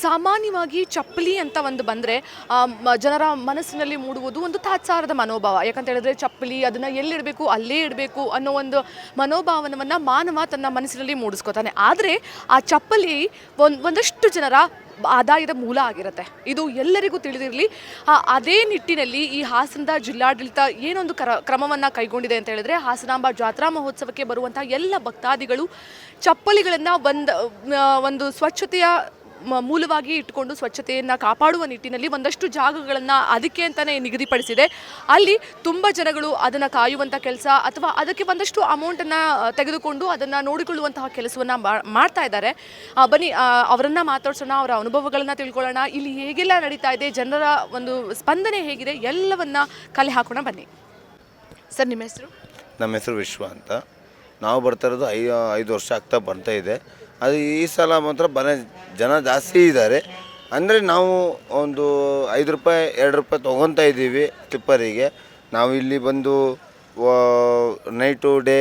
ಸಾಮಾನ್ಯವಾಗಿ ಚಪ್ಪಲಿ ಅಂತ ಒಂದು ಬಂದರೆ ಜನರ ಮನಸ್ಸಿನಲ್ಲಿ ಮೂಡುವುದು ಒಂದು ತಾತ್ಸಾರದ ಮನೋಭಾವ. ಯಾಕಂತ ಹೇಳಿದ್ರೆ ಚಪ್ಪಲಿ ಅದನ್ನು ಎಲ್ಲಿಡಬೇಕು ಅಲ್ಲೇ ಇಡಬೇಕು ಅನ್ನೋ ಒಂದು ಮನೋಭಾವನವನ್ನು ಮಾನವ ತನ್ನ ಮನಸ್ಸಿನಲ್ಲಿ ಮೂಡಿಸ್ಕೋತಾನೆ. ಆದರೆ ಆ ಚಪ್ಪಲಿ ಒಂದಷ್ಟು ಜನರ ಆದಾಯದ ಮೂಲ ಆಗಿರುತ್ತೆ. ಇದು ಎಲ್ಲರಿಗೂ ತಿಳಿದಿರಲಿ. ಅದೇ ನಿಟ್ಟಿನಲ್ಲಿ ಈ ಹಾಸನದ ಜಿಲ್ಲಾಡಳಿತ ಏನೊಂದು ಕ್ರಮವನ್ನು ಕೈಗೊಂಡಿದೆ ಅಂತ ಹೇಳಿದ್ರೆ, ಹಾಸನಾಂಬ ಜಾತ್ರಾ ಮಹೋತ್ಸವಕ್ಕೆ ಬರುವಂಥ ಎಲ್ಲ ಭಕ್ತಾದಿಗಳು ಚಪ್ಪಲಿಗಳನ್ನು ಒಂದು ಸ್ವಚ್ಛತೆಯ ಮೂಲವಾಗಿ ಇಟ್ಟುಕೊಂಡು ಸ್ವಚ್ಛತೆಯನ್ನು ಕಾಪಾಡುವ ನಿಟ್ಟಿನಲ್ಲಿ ಒಂದಷ್ಟು ಜಾಗಗಳನ್ನು ಅದಕ್ಕೆ ಅಂತಲೇ ನಿಗದಿಪಡಿಸಿದೆ. ಅಲ್ಲಿ ತುಂಬ ಜನಗಳು ಅದನ್ನು ಕಾಯುವಂಥ ಕೆಲಸ ಅಥವಾ ಅದಕ್ಕೆ ಒಂದಷ್ಟು ಅಮೌಂಟನ್ನು ತೆಗೆದುಕೊಂಡು ಅದನ್ನು ನೋಡಿಕೊಳ್ಳುವಂತಹ ಕೆಲಸವನ್ನು ಮಾಡ್ತಾ ಇದ್ದಾರೆ. ಬನ್ನಿ ಅವರನ್ನು ಮಾತಾಡ್ಸೋಣ, ಅವರ ಅನುಭವಗಳನ್ನು ತಿಳ್ಕೊಳ್ಳೋಣ, ಇಲ್ಲಿ ಹೇಗೆಲ್ಲ ನಡೀತಾ ಇದೆ, ಜನರ ಒಂದು ಸ್ಪಂದನೆ ಹೇಗಿದೆ, ಎಲ್ಲವನ್ನ ಕಲೆ ಹಾಕೋಣ ಬನ್ನಿ. ಸರ್, ನಿಮ್ಮ ಹೆಸರು? ನಮ್ಮ ಹೆಸರು ವಿಶ್ವ ಅಂತ. ನಾವು ಬರ್ತಾ ಇರೋದು 5 ವರ್ಷ ಆಗ್ತಾ ಬರ್ತಾ ಇದೆ. ಅದು ಈ ಸಲ ಮಾತ್ರ ಜನ ಜಾಸ್ತಿ ಇದ್ದಾರೆ. ಅಂದರೆ ನಾವು ಒಂದು 5 ರೂಪಾಯಿ 2 ರೂಪಾಯಿ ತೊಗೊತಾ ಇದ್ದೀವಿ ಸ್ಲಿಪ್ಪರಿಗೆ. ನಾವು ಇಲ್ಲಿ ಬಂದು ನೈಟು ಡೇ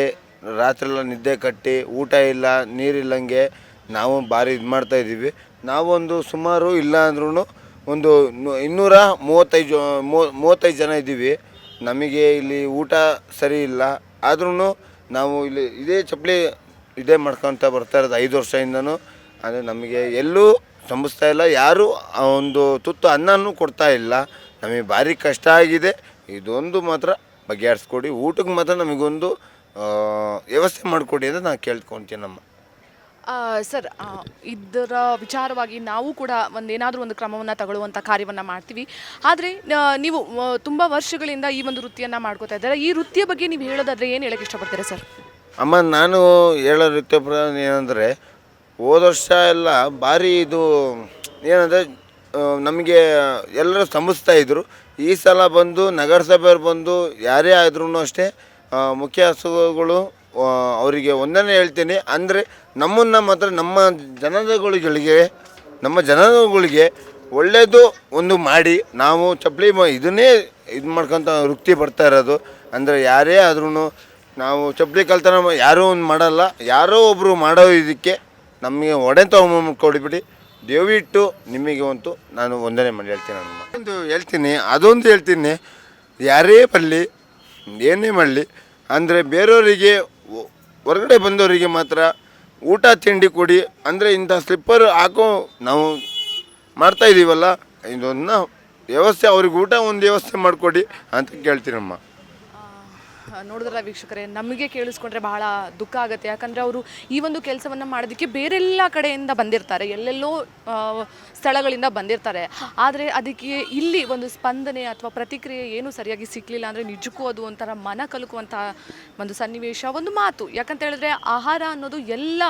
ರಾತ್ರಿಯೆಲ್ಲ ನಿದ್ದೆ ಕಟ್ಟಿ ಊಟ ಇಲ್ಲ ನೀರಿಲ್ಲಂಗೆ ನಾವು ಭಾರಿ ಇದು ಮಾಡ್ತಾಯಿದ್ದೀವಿ. ನಾವೊಂದು ಸುಮಾರು ಇಲ್ಲ ಅಂದ್ರೂ ಒಂದು 235 ಜನ ಇದ್ದೀವಿ. ನಮಗೆ ಇಲ್ಲಿ ಊಟ ಸರಿ ಇಲ್ಲ. ಆದ್ರೂ ನಾವು ಇಲ್ಲಿ ಇದೇ ಮಾಡ್ಕೊತ ಬರ್ತಾ ಇರೋದು 5 ವರ್ಷದಿಂದನೂ. ಅಂದರೆ ನಮಗೆ ಎಲ್ಲೂ ಸಂಭಿಸ್ತಾ ಇಲ್ಲ, ಯಾರೂ ಒಂದು ತುತ್ತು ಅನ್ನನೂ ಕೊಡ್ತಾ ಇಲ್ಲ. ನಮಗೆ ಭಾರಿ ಕಷ್ಟ ಆಗಿದೆ. ಇದೊಂದು ಮಾತ್ರ ಬಗೆಹರಿಸ್ಕೊಡಿ, ಊಟಕ್ಕೆ ಮಾತ್ರ ನಮಗೊಂದು ವ್ಯವಸ್ಥೆ ಮಾಡಿಕೊಡಿ ಅಂತ ನಾನು ಕೇಳ್ಕೊತೀನಿ ನಮ್ಮ. ಸರ್, ಇದರ ವಿಚಾರವಾಗಿ ನಾವು ಕೂಡ ಏನಾದರೂ ಒಂದು ಕ್ರಮವನ್ನು ತಗೊಳ್ಳುವಂಥ ಕಾರ್ಯವನ್ನು ಮಾಡ್ತೀವಿ. ಆದರೆ ನೀವು ತುಂಬ ವರ್ಷಗಳಿಂದ ಈ ಒಂದು ವೃತ್ತಿಯನ್ನು ಮಾಡ್ಕೋತಾ ಇದ್ದಾರೆ. ಈ ವೃತ್ತಿಯ ಬಗ್ಗೆ ನೀವು ಹೇಳೋದಾದರೆ ಏನು ಹೇಳೋಕ್ಕೆ ಇಷ್ಟಪಡ್ತೀರಾ ಸರ್? ಅಮ್ಮ, ನಾನು ಹೇಳೋ ವೃತ್ತಿ ಏನಂದರೆ, ಹೋದ ವರ್ಷ ಎಲ್ಲ ಭಾರಿ ಇದು ಏನಂದರೆ ನಮಗೆ ಎಲ್ಲರೂ ಸಂಭಿಸ್ತಾಯಿದ್ರು. ಈ ಸಲ ಬಂದು ನಗರಸಭೆಯವ್ರು ಬಂದು ಯಾರೇ ಆದ್ರೂ ಅಷ್ಟೇ ಮುಖ್ಯ ಹಸುಗಳು ಅವರಿಗೆ ಒಂದನೇ ಹೇಳ್ತೀನಿ. ಅಂದರೆ ನಮ್ಮನ್ನು ಮಾತ್ರ ನಮ್ಮ ಜನಗಳಿಗೆ ಒಳ್ಳೆಯದು ಒಂದು ಮಾಡಿ ನಾವು ಚಪ್ಪಲಿ ಇದನ್ನೇ ಇದು ಮಾಡ್ಕೊತ ವೃತ್ತಿ ಬರ್ತಾ ಇರೋದು. ಅಂದರೆ ಯಾರೇ ಆದ್ರೂ ನಾವು ಚಪ್ಪಲಿ ಕಲ್ತನ ಯಾರೂ ಒಂದು ಮಾಡಲ್ಲ, ಯಾರೋ ಒಬ್ಬರು ಮಾಡೋ ಇದಕ್ಕೆ ನಮಗೆ ಕೊಡಿಬಿಡಿ ದಯವಿಟ್ಟು. ನಿಮಗೆ ಅಂತೂ ನಾನು ವಂದನೆ ಮಾಡಿ ಹೇಳ್ತೀನಿ. ಅದೊಂದು ಹೇಳ್ತೀನಿ, ಯಾರೇ ಬರಲಿ ಏನೇ ಮಾಡಲಿ, ಅಂದರೆ ಬೇರೆಯವರಿಗೆ ಹೊರಗಡೆ ಬಂದವರಿಗೆ ಮಾತ್ರ ಊಟ ತಿಂಡಿ ಕೊಡಿ. ಅಂದರೆ ಇಂಥ ಸ್ಲಿಪ್ಪರ್ ಹಾಕೋ ನಾವು ಮಾಡ್ತಾಯಿದ್ದೀವಲ್ಲ, ಇದೊಂದು ವ್ಯವಸ್ಥೆ ಅವ್ರಿಗೆ ಊಟ ಒಂದು ವ್ಯವಸ್ಥೆ ಮಾಡಿಕೊಡಿ ಅಂತ ಕೇಳ್ತೀನಮ್ಮ. ನೋಡಿದ್ರಲ್ಲ ವೀಕ್ಷಕರೇ, ನಮಗೆ ಕೇಳಿಸ್ಕೊಂಡ್ರೆ ಬಹಳ ದುಃಖ ಆಗುತ್ತೆ. ಯಾಕಂದರೆ ಅವರು ಈ ಒಂದು ಕೆಲಸವನ್ನು ಮಾಡೋದಕ್ಕೆ ಬೇರೆಲ್ಲ ಕಡೆಯಿಂದ ಬಂದಿರ್ತಾರೆ, ಎಲ್ಲೆಲ್ಲೋ ಸ್ಥಳಗಳಿಂದ ಬಂದಿರ್ತಾರೆ. ಆದರೆ ಅದಕ್ಕೆ ಇಲ್ಲಿ ಒಂದು ಸ್ಪಂದನೆ ಅಥವಾ ಪ್ರತಿಕ್ರಿಯೆ ಏನೂ ಸರಿಯಾಗಿ ಸಿಕ್ಕಲಿಲ್ಲ ಅಂದರೆ ನಿಜಕ್ಕೂ ಅದು ಒಂಥರ ಮನ ಕಲಕುವಂಥ ಒಂದು ಸನ್ನಿವೇಶ, ಒಂದು ಮಾತು. ಯಾಕಂತ ಹೇಳಿದ್ರೆ ಆಹಾರ ಅನ್ನೋದು ಎಲ್ಲ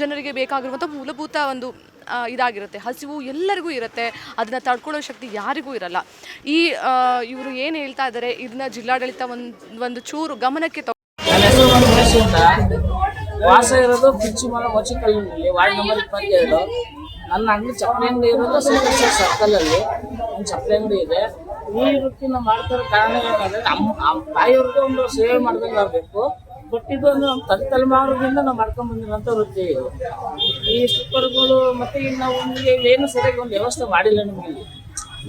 ಜನರಿಗೆ ಬೇಕಾಗಿರುವಂಥ ಮೂಲಭೂತ ಒಂದು ಇದಾಗಿರುತ್ತೆ. ಹಸಿವು ಎಲ್ಲರಿಗೂ ಇರುತ್ತೆ, ಅದನ್ನು ತಡ್ಕೊಳ್ಳೋ ಶಕ್ತಿ ಯಾರಿಗೂ ಇರಲ್ಲ. ಇವರು ಏನು ಹೇಳ್ತಾ ಇದ್ದಾರೆ ಇದನ್ನ ಜಿಲ್ಲಾಡಳಿತ ಒಂದು ಚೂರು ಗಮನಕ್ಕೆ ವಾಸ ಇರೋದು ಪಿಚ್ಚುಮಲ ಮೊಚಿಕಲ್ಲಿನಲ್ಲಿ ವಾರ್ಡ್ ನಂಬರ್ 22. ನನ್ನ ಅಂಗಡಿ ಚಪ್ಪಲಿ ಅಂಗಡಿ ಇರೋದು ಸರ್ಕಲಲ್ಲಿ ಒಂದು ಚಪ್ಪಲಿ ಅಂಗಡಿ ಇದೆ. ಈ ವೃತ್ತಿನ ಮಾಡ್ತಿರೋ ಕಾರಣ ಏನಂದರೆ ನಮ್ಮ ತಾಯಿಯವ್ರಿಗೆ ಒಂದು ಸೇವೆ ಮಾಡ್ದಂಗೆ ಆಗಬೇಕು. ಕೊಟ್ಟಿದ್ದು ಅಂದ್ರೆ ನಮ್ಮ ತಲೆಮಾರಿನಿಂದ ನಾವು ಮಾಡ್ಕೊಂಡು ಬಂದಿರೋಂಥ ವೃತ್ತಿ ಇದು. ಈ ಸ್ಲಿಪ್ಪರ್ಗಳು ಮತ್ತು ಈಗ ನಾವು ನಿಮಗೆ ಏನು ಸರಿಯಾಗಿ ಒಂದು ವ್ಯವಸ್ಥೆ ಮಾಡಿಲ್ಲ. ನಮಗೆ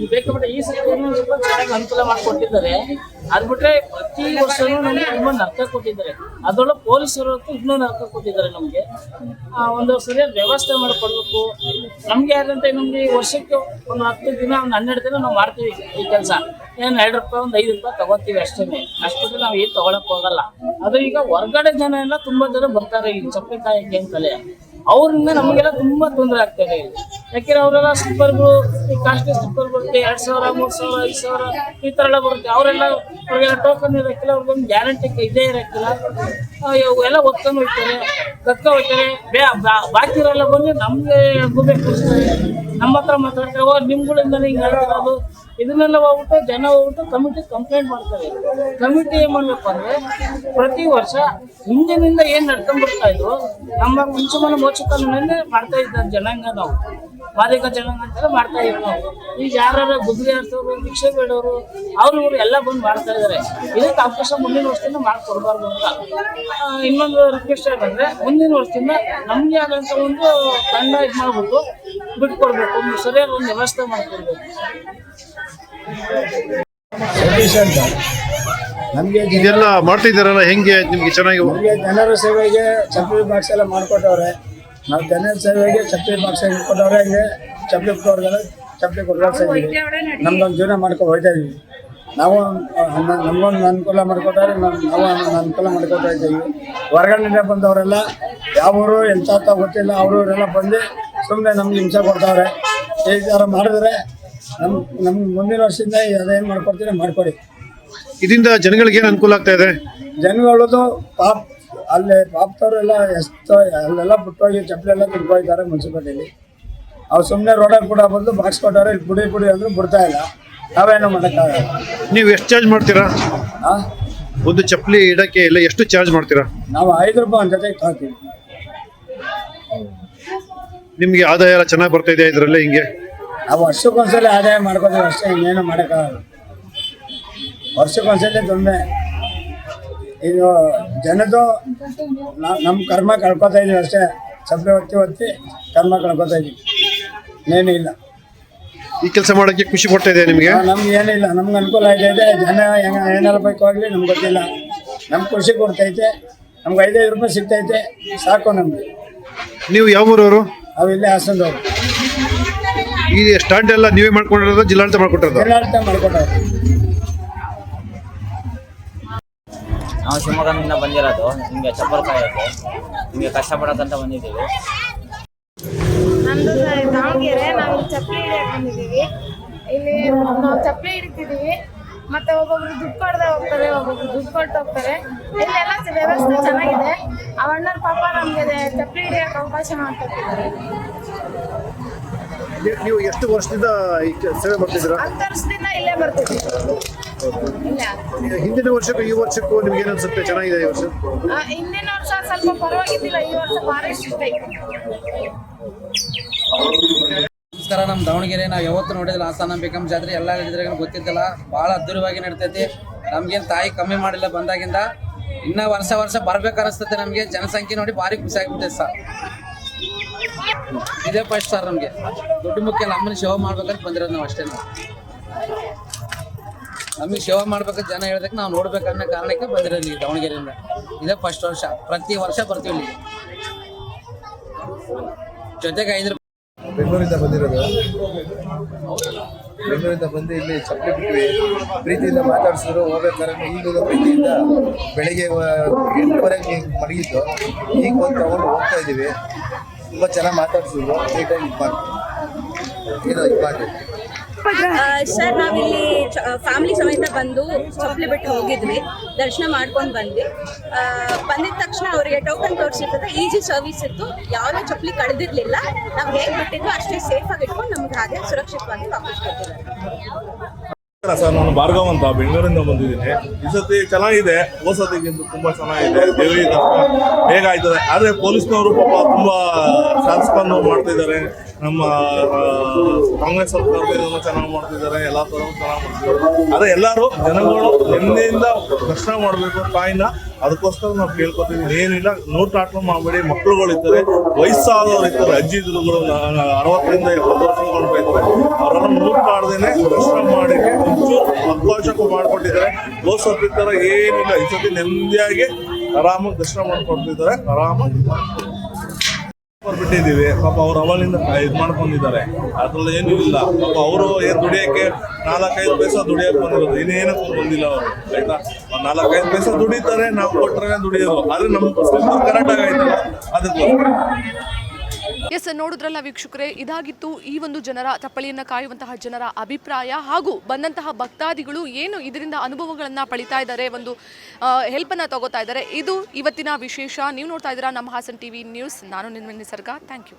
ಈ ಬೇಕಾದ್ರೆ ಈ ಸರಿ ಸ್ವಲ್ಪ ಚೆನ್ನಾಗಿ ಅನುಕೂಲ ಮಾಡಿಕೊಟ್ಟಿದ್ದಾರೆ. ಅದು ಬಿಟ್ಟರೆ ಪ್ರತಿ ವರ್ಷವೂ ನಮಗೆ ತುಂಬ ನರ್ಕ ಕೊಟ್ಟಿದ್ದಾರೆ. ಅದರೊಳಗೆ ಪೊಲೀಸರು ಇನ್ನೂ ನರ್ಕ ಕೊಟ್ಟಿದ್ದಾರೆ. ನಮಗೆ ಒಂದು ಸರಿಯಾದ ವ್ಯವಸ್ಥೆ ಮಾಡಿಕೊಡ್ಬೇಕು. ನಮಗೆ ಯಾರಂತ ನಮಗೆ ವರ್ಷಕ್ಕೆ ಒಂದು 10 ದಿನ ಒಂದು 12 ದಿನ ನಾವು ಮಾಡ್ತೀವಿ ಈ ಕೆಲಸ. ಏನು 2 ರೂಪಾಯಿ ಒಂದು 5 ರೂಪಾಯಿ ತಗೋತೀವಿ ಅಷ್ಟೇ. ಅಷ್ಟೊಂದು ನಾವು ಏನು ತೊಗೊಳಕ್ಕೆ ಹೋಗಲ್ಲ. ಅದು ಈಗ ಹೊರಗಡೆ ಜನ ಎಲ್ಲ ತುಂಬ ಜನ ಬರ್ತಾರೆ ಈ ಚಪ್ಪಲಿ ಕಾಯಕ್ಕೆ ಅಂತಲೇ. ಅವರಿಂದ ನಮಗೆಲ್ಲ ತುಂಬ ತೊಂದರೆ ಆಗ್ತಾಯಿದೆ ಇಲ್ಲಿ. ಯಾಕೆಂದರೆ ಅವರೆಲ್ಲ ಸ್ಲಿಪ್ಪರ್ಗಳು ಈ ಕಾಸ್ಟ್ಲಿ ಸ್ಲಿಪ್ಪರ್ ಬರುತ್ತೆ, 2,000 3,000 5,000 ಈ ಥರ ಎಲ್ಲ ಬರುತ್ತೆ. ಅವರೆಲ್ಲ ಅವ್ರಿಗೆಲ್ಲ ಟೋಕನ್ ಇರೋಕ್ಕಿಲ್ಲ, ಅವ್ರಿಗೊಂದು ಗ್ಯಾರಂಟಿ ಇದೇ ಇರೋಕ್ಕಿಲ್ಲ. ಎಲ್ಲ ಒತ್ಕೊಂಡು ಹೋಗ್ತಾರೆ, ಹೋಗ್ತಾರೆ. ಬಾಕಿ ಇರೋಲ್ಲ ಬಂದು ನಮಗೆ ಗುಬೆ ಕೂರಿಸ್ತಾರೆ, ನಮ್ಮ ಹತ್ರ ಮಾತಾಡ್ತಾರೆ. ನಿಮ್ಗಳಿಂದಲೇ ಹಿಂಗೆ ಹೇಳ್ತಿರೋದು ಇದನ್ನೆಲ್ಲ ಹೋಗ್ಬಿಟ್ಟು ಜನ ಹೋಗ್ಬಿಟ್ಟು ಕಮಿಟಿ ಕಂಪ್ಲೇಂಟ್ ಮಾಡ್ತಾರೆ. ಕಮಿಟಿ ಏನು ಮಾಡಬೇಕು ಅಂದರೆ ಪ್ರತಿ ವರ್ಷ ಹಿಂದಿನಿಂದ ಏನು ನಡ್ಕೊಂಡ್ಬಿಡ್ತಾ ಇದ್ರು ನಮ್ಮ ಮುಂಚೆಮನ ಮೋಚಕಲ್ಲೇ ಮಾಡ್ತಾ ಇದ್ದಾರೆ ಜನಾಂಗ. ನಾವು ಮಾದಿಕ ಜನಾಂಗ ಅಂತೆಲ್ಲ ಮಾಡ್ತಾ ಇದ್ರು ನಾವು. ಈಗ ಯಾರು ಗುದ್ರಿ ಆಡ್ಸೋರು, ಭಿಕ್ಷೆ ಬೇಡೋರು ಅವರು ಎಲ್ಲ ಬಂದು ಮಾಡ್ತಾ ಇದ್ದಾರೆ. ಇದಕ್ಕೆ ಅವಕಾಶ ಮುಂದಿನ ವರ್ಷದಿಂದ ಮಾಡಿಕೊಡ್ಬಾರ್ದು ಅಂತ ಇನ್ನೊಂದು ರಿಕ್ವೆಸ್ಟ್ ಏನಂದರೆ ಮುಂದಿನ ವರ್ಷದಿಂದ ನಮಗೆ ಆದಂಥ ಒಂದು ತಂಡ ಇದು ಮಾಡ್ಬಿಟ್ಟು ಬಿಟ್ಕೊಡ್ಬೇಕು, ಸರಿಯಾಗಿ ಒಂದು ವ್ಯವಸ್ಥೆ ಮಾಡ್ಕೊಡ್ಬೇಕು. ಸತೀಶ್ ಅಂತ ನಮಗೆ ಇದೆಲ್ಲ ಮಾಡ್ತಿದ್ದೀರಲ್ಲ, ಹೆಂಗೆ ನಿಮ್ಗೆ ಚೆನ್ನಾಗಿ? ನಮಗೆ ಜನರ ಸೇವೆಗೆ ಚಪ್ಪಲಿ ಬಾಕ್ಸ್ ಎಲ್ಲ ಮಾಡಿಕೊಟ್ಟವ್ರೆ. ನಾವು ಜನರ ಸೇವೆಗೆ ಚಪ್ಪಲಿ ಬಾಕ್ಸ್ ಕೊಟ್ಟವ್ರೆ. ಹಂಗೆ ಚಪ್ಪಲಿ ಕೊಟ್ಟವ್ರಿಗೆಲ್ಲ ಚಪ್ಪಲಿ ಕೊಡ್ತಾ ಇದ್ದೀವಿ. ನಮ್ದೊಂದು ಜೀವನ ಮಾಡ್ಕೊಂಡು ಹೋಗ್ತಾ ಇದ್ದೀವಿ. ನಾವು ನಮಗೊಂದು ಅನುಕೂಲ ಮಾಡಿಕೊಟ್ಟಾರೆ, ನಾವು ಅನುಕೂಲ ಮಾಡಿಕೊಡ್ತಾ ಇದ್ದೀವಿ. ಹೊರಗಡೆಯಿಂದ ಬಂದವರೆಲ್ಲ ಯಾವ ಊರು ಎಂತ ಗೊತ್ತಿಲ್ಲ, ಅವರೆಲ್ಲ ಬಂದು ಸುಮ್ಮನೆ ನಮ್ಗೆ ಹಿಂಸೆ ಕೊಡ್ತಾವ್ರೆ. ಈ ಥರ ಮಾಡಿದ್ರೆ ನಮ್ಗೆ ಮುಂದಿನ ವರ್ಷದಿಂದ ಅದೇನು ಮಾಡ್ಕೊಡ್ತೀವಿ ಮಾಡಿಕೊಡಿ. ಇದರಿಂದ ಜನಗಳಿಗೆ ಏನು ಅನುಕೂಲ ಆಗ್ತಾ ಇದೆ? ಜನಗಳದು ಅಲ್ಲಿ ಪಾಪದವರೆಲ್ಲ ಎಷ್ಟು ಅಲ್ಲೆಲ್ಲ ಬಿಟ್ಟೋಗಿ ಚಪ್ಪಲಿ ಎಲ್ಲ ತಿಳ್ಕೊಯ್ತಾರೆ ಮುನ್ಸಿಪಾಲಿಟಿಲಿ. ಅವ್ರು ಸುಮ್ಮನೆ ರೋಡಲ್ಲಿ ಕೂಡ ಬಂದು ಬಾಕ್ಸ್ ಕೊಟ್ಟವ್ರೆ, ಇಲ್ಲಿ ಪುಡಿ ಅಂದ್ರೆ ಬಿಡ್ತಾ ಇಲ್ಲ. ನಾವೇನು ಮಾಡೋಕ್ಕಾಗಲ್ಲ. ನೀವು ಎಷ್ಟು ಚಾರ್ಜ್ ಮಾಡ್ತೀರಾ ಒಂದು ಚಪ್ಪಲಿ ಇಡಕ್ಕೆ? ಇಲ್ಲ, ಎಷ್ಟು ಚಾರ್ಜ್ ಮಾಡ್ತೀರಾ? ನಾವು 5 ರೂಪಾಯಿ ಒಂದು ಜೊತೆಗೆ ತಗೋತೀವಿ. ನಿಮಗೆ ಆದಾಯ ಎಲ್ಲ ಚೆನ್ನಾಗಿ ಬರ್ತಾ ಇದೆ ಇದರಲ್ಲೇ? ಹಿಂಗೆ ನಾವು ವರ್ಷಕ್ಕೊಂದ್ಸಲ ಆದಾಯ ಮಾಡ್ಕೋತೀವಿ ಅಷ್ಟೇ, ಇನ್ನೇನು ಮಾಡೋಕ್ಕಾಗಲ್ಲ. ವರ್ಷಕ್ಕೊಂದ್ಸಲ ದುಡಿಮೆ. ಇದು ಜನದ್ದು ನಮ್ಮ ಕರ್ಮ ಕಳ್ಕೊತಾ ಇದೀವಿ ಅಷ್ಟೇ. ಚಪ್ಪಲಿ ಒತ್ತಿ ಕರ್ಮ ಕಳ್ಕೊತಾ ಇದೀವಿ, ಇನ್ನೇನು ಇಲ್ಲ. ಈ ಕೆಲಸ ಮಾಡೋಕ್ಕೆ ಖುಷಿ ಪಡ್ತಾ ಇದೆ ನಿಮಗೆ? ನಮ್ಗೆ ಏನಿಲ್ಲ, ನಮ್ಗೆ ಅನುಕೂಲ ಆಗಿದೆ. ಜನ ಏನಾರ ಬೇಕು ಆಗಲಿ ನಮ್ಗೆ ಗೊತ್ತಿಲ್ಲ. ನಮ್ಗೆ ಖುಷಿ ಕೊಡ್ತೈತೆ. ನಮ್ಗೆ 5 ರೂಪಾಯಿ ಸಿಗ್ತೈತೆ, ಸಾಕು ನಮ್ಗೆ. ನೀವು ಯಾವ ಊರವರು? ನಾವು ಇಲ್ಲೇ ಹಾಸನದವ್ರು. ಈ ಸ್ಟಾಂಡ್ ಎಲ್ಲ ನೀವೇ ಮಾಡ್ಕೊಂಡಿರೋದು, ಜಿಲ್ಲಾಡಳಿತ ಮಾಡ್ಕೊಟ್ಟಿರೋದು? ಜಿಲ್ಲಾಡಳಿತ ಮಾಡ್ಕೊಟ್ಟವ್ರು. ನಾವು ಶಿವಮೊಗ್ಗದಿಂದ ಬಂದಿರೋದು, ನಿಮಗೆ ಚಪ್ಪಲ್ ಕಾಯೋಕ್ಕೆ, ನಿಮಗೆ ಕಷ್ಟಪಡೋಕ್ಕಂತ ಬಂದಿದ್ದೀವಿ. ನಮ್ಮದು ದಾವಣಗೆರೆ. ನಾವು ಇಲ್ಲಿ ಚಪ್ಪಲಿ ಹಿಡಿಯಕ್ಕೆ ಬಂದಿದ್ದೀವಿ. ಇಲ್ಲಿ ನಾವು ಚಪ್ಪಲಿ ಹಿಡಿತಿದ್ದೀವಿ. ಮತ್ತು ಒಬ್ಬೊಬ್ರು ದುಡ್ಡು ಕೊಡದೆ ಹೋಗ್ತಾರೆ, ಒಬ್ಬೊಬ್ರು ದುಡ್ಡು ಕೊಟ್ಟು ಹೋಗ್ತಾರೆ. ಇಲ್ಲೆಲ್ಲ ವ್ಯವಸ್ಥೆ ಚೆನ್ನಾಗಿದೆ. ಆ ಅಣ್ಣನ ಪಾಪ ನಮಗೆ ಚಪ್ಪಲಿ ಹಿಡಿಯೋಕ್ಕೆ ಅವಕಾಶ ಮಾಡ್ಕೊಟ್ಟಿದ್ದಾರೆ. ನೀವು ಎಷ್ಟು ವರ್ಷದಿಂದ ಈ ಸೇವೆ ಮಾಡ್ತಿದ್ದೀರಾ? 10 ವರ್ಷದಿಂದ ಇಲ್ಲೇ ಬರ್ತಿದ್ದೀವಿ. ಇಲ್ಲೇ ಹಿಂದಿನ ವರ್ಷಕ್ಕೂ ಈ ವರ್ಷಕ್ಕೂ ನಿಮ್ಗೆ ಏನು ಅನ್ಸುತ್ತೆ? ಚೆನ್ನಾಗಿದೆ ಈ ವರ್ಷ? ಹಿಂದಿನ ವರ್ಷ ಸ್ವಲ್ಪ ಪರವಾಗಿದ್ದಿಲ್ಲ, ಈ ವರ್ಷ ಭಾರಿ ಶಿಸ್ತೈತೆ. ನಮಸ್ಕಾರ. ನಮ್ಮ ದಾವಣಗೆರೆ ನಾವು ಯಾವತ್ತು ನೋಡಿದ್ರೆ ಹಾಸನಾಂಬಿಕಮ್ಮ ಜಾತ್ರೆ ಎಲ್ಲ ಹಿಡಿದ್ರೆ ಗೊತ್ತಿದ್ದಲ್ಲ, ಭಾಳ ಅದ್ದೂರಿಯಾಗಿ ನಡ್ತೈತಿ. ನಮ್ಗೇನು ತಾಯಿ ಕಮ್ಮಿ ಮಾಡಿಲ್ಲ ಬಂದಾಗಿಂದ. ಇನ್ನೂ ವರ್ಷ ಬರ್ಬೇಕು ಅನಿಸ್ತೈತೆ ನಮಗೆ. ಜನಸಂಖ್ಯೆ ನೋಡಿ ಭಾರಿ ಖುಷಿ ಆಗಿಬಿಟ್ಟೈತೆ ಸರ್. ಇದೇ ಫಸ್ಟ್ ಸರ್ ನಮಗೆ. ದುಡ್ಡು ಮುಖ್ಯ ಅಲ್ಲ, ಅಮ್ಮನ ಸೇವೆ ಮಾಡ್ಬೇಕಂತ ಬಂದಿರೋದು ನಾವು ಅಷ್ಟೇ. ನಮಗೆ ಸೇವೆ ಮಾಡ್ಬೇಕಂತ ಜನ ಹೇಳ್ದಕ್ಕೆ ನಾವು ನೋಡ್ಬೇಕನ್ನೋ ಕಾರಣಕ್ಕೆ ಬಂದಿರೋದು ಇಲ್ಲಿ ದಾವಣಗೆರೆಯಿಂದ. ಇದೇ ಫಸ್ಟ್ ವರ್ಷ. ಪ್ರತಿ ವರ್ಷ ಬರ್ತೀವಿ ಇಲ್ಲಿ. ಜೊತೆಗೆ 5 ರೂಪಾಯಿ. ಬೆಂಗಳೂರಿಂದ ಬಂದಿರೋದು. ಬೆಂಗಳೂರಿಂದ ಬಂದು ಇಲ್ಲಿ ಚಪ್ಪಲಿ ಬಿಟ್ವಿ. ಪ್ರೀತಿಯಿಂದ ಮಾತಾಡ್ಸಿದ್ರು. ಹೋಗ್ಬೇಕಾದ್ರೆ ಈಗಲೂ ಪ್ರೀತಿಯಿಂದ ಬೆಳಿಗ್ಗೆ 8:30ಗೆ ಮಡಗಿದ್ದು, ಈಗ ಬಂದು ತಗೊಂಡು ಹೋಗ್ತಾ ಇದ್ದೀವಿ. ತುಂಬ ಚೆನ್ನಾಗಿ ಮಾತಾಡ್ಸಿದ್ರು. ನೀಟಾಗಿ ಇದು ಮಾಡಿ. ಸರ್, ನಾವಿಲ್ಲಿ ಫ್ಯಾಮಿಲಿ ಸಮೇತ ಬಂದು ಚಪ್ಪಲಿ ಬಿಟ್ಟು ಹೋಗಿದ್ವಿ. ದರ್ಶನ ಮಾಡ್ಕೊಂಡು ಬಂದಿದ ತಕ್ಷಣ ಅವರಿಗೆ ಟೋಕನ್ ತೋರಿಸಿರ್ತದೆ. ಈಸಿ ಸರ್ವಿಸ್ ಇತ್ತು. ಯಾವುದೇ ಚಪ್ಪಲಿ ಕಳೆದಿರ್ಲಿಲ್ಲ. ನಾವು ಹೇಗೆ ಬಿಟ್ಟಿದ್ವಿ ಅಷ್ಟೇ ಸೇಫಾಗಿ ಇಟ್ಕೊಂಡು ನಮ್ಗೆ ಹಾಗೆ ಸುರಕ್ಷಿತವಾಗಿ ವಾಪಸ್ ಕೊಟ್ಟಿದ್ದಾರೆ. ಸರ್, ನಾನು ಭಾರ್ಗವ್ ಅಂತ ಬೆಂಗಳೂರಿಂದ ಬಂದಿದ್ದೀನಿ. ಈ ಸತಿ ಚೆನ್ನಾಗಿದೆ, ಹೋದ ಸತಿಗಿಂತ ತುಂಬಾ ಚೆನ್ನಾಗಿದೆ. ದೇವಿ ದರ್ಶನ ಹೇಗಾಯ್ತದೆ. ಆದರೆ ಪೊಲೀಸ್ನವರು ಪಾಪ ತುಂಬಾ ಶಾಸಕನ್ನು ಮಾಡ್ತಾ ಇದ್ದಾರೆ. ನಮ್ಮ ಕಾಂಗ್ರೆಸ್ ಸರ್ಕಾರದಿಂದ ಚೆನ್ನಾಗಿ ಮಾಡ್ತಿದ್ದಾರೆ. ಎಲ್ಲ ಥರ ಚೆನ್ನಾಗಿ ಮಾಡ್ತಿದ್ದಾರೆ. ಆದರೆ ಎಲ್ಲರೂ ಜನಗಳು ನೆಮ್ಮದಿಯಿಂದ ದರ್ಶನ ಮಾಡಬೇಕು ತಾಯಿನ. ಅದಕ್ಕೋಸ್ಕರ ನಾವು ಕೇಳ್ಕೊತೀವಿ. ಏನಿಲ್ಲ, ನೂಟಾಟ ಮಾಡಬೇಡಿ. ಮಕ್ಕಳುಗಳಿರ್ತಾರೆ, ವಯಸ್ಸಾದವ್ರು ಇರ್ತಾರೆ, ಅಜ್ಜಿದುರುಗಳು 60ರಿಂದ 70 ವರ್ಷಗಳು ಇರ್ತಾರೆ. ಅವರೆಲ್ಲ ನೂಟಾಡ್ದೇನೆ ದರ್ಶನ ಮಾಡೋಕ್ಕೆ ಒಂಚೂರು ಅವಕಾಶಕ್ಕೂ ಮಾಡಿಕೊಟ್ಟಿದ್ದಾರೆ. ಹೋದ ಸತಿ ಥರ ಏನಿಲ್ಲ, ಈ ಸತಿ ನೆಮ್ಮದಿಯಾಗಿ ಆರಾಮಾಗಿ ದರ್ಶನ ಮಾಡ್ಕೊಡ್ತಿದ್ದಾರೆ. ಆರಾಮಾಗಿ ಬಿಟ್ಟಿದ್ದೀವಿ. ಪಾಪ ಅವ್ರು ಅವಳಿಂದ ಇದು ಮಾಡ್ಕೊಂಡಿದ್ದಾರೆ. ಅದ್ರಲ್ಲಿ ಏನೂ ಇಲ್ಲ. ಪಾಪ ಅವರು ಏನು ದುಡಿಯೋಕ್ಕೆ 4-5 ಪೈಸೆ ದುಡಿಯೋಕೆ ಬಂದಿರೋದು, ಇನ್ನೇನಕ್ಕೂ ಬಂದಿಲ್ಲ ಅವರು. ಆಯ್ತಾ, 4-5 ಪೈಸೆ ದುಡಿತಾರೆ, ನಾವು ಕೊಟ್ಟರೆ ದುಡಿಯೋದು. ಆದರೆ ನಮ್ಮ ಕರೆಕ್ಟ್ ಆಗೈತಲ್ಲ, ಅದಕ್ಕೋಸ್ಕರ. ಎಸ್, ನೋಡಿದ್ರಲ್ಲ ವೀಕ್ಷಕರೇ, ಇದಾಗಿತ್ತು ಈ ಒಂದು ಜನರ ಚಪ್ಪಲಿಯನ್ನು ಕಾಯುವಂತಹ ಜನರ ಅಭಿಪ್ರಾಯ. ಹಾಗೂ ಬಂದಂತಹ ಭಕ್ತಾದಿಗಳು ಏನು ಇದರಿಂದ ಅನುಭವಗಳನ್ನು ಪಡಿತಾ ಇದ್ದಾರೆ, ಒಂದು ಹೆಲ್ಪನ್ನು ತಗೋತಾ ಇದ್ದಾರೆ. ಇದು ಇವತ್ತಿನ ವಿಶೇಷ. ನೀವು ನೋಡ್ತಾ ಇದ್ದೀರಾ ನಮ್ಮ ಹಾಸನ್ ಟಿವಿ ನ್ಯೂಸ್. ನಾನು ನಿಮ್ಮ ನಿಸರ್ಗ. Thank you.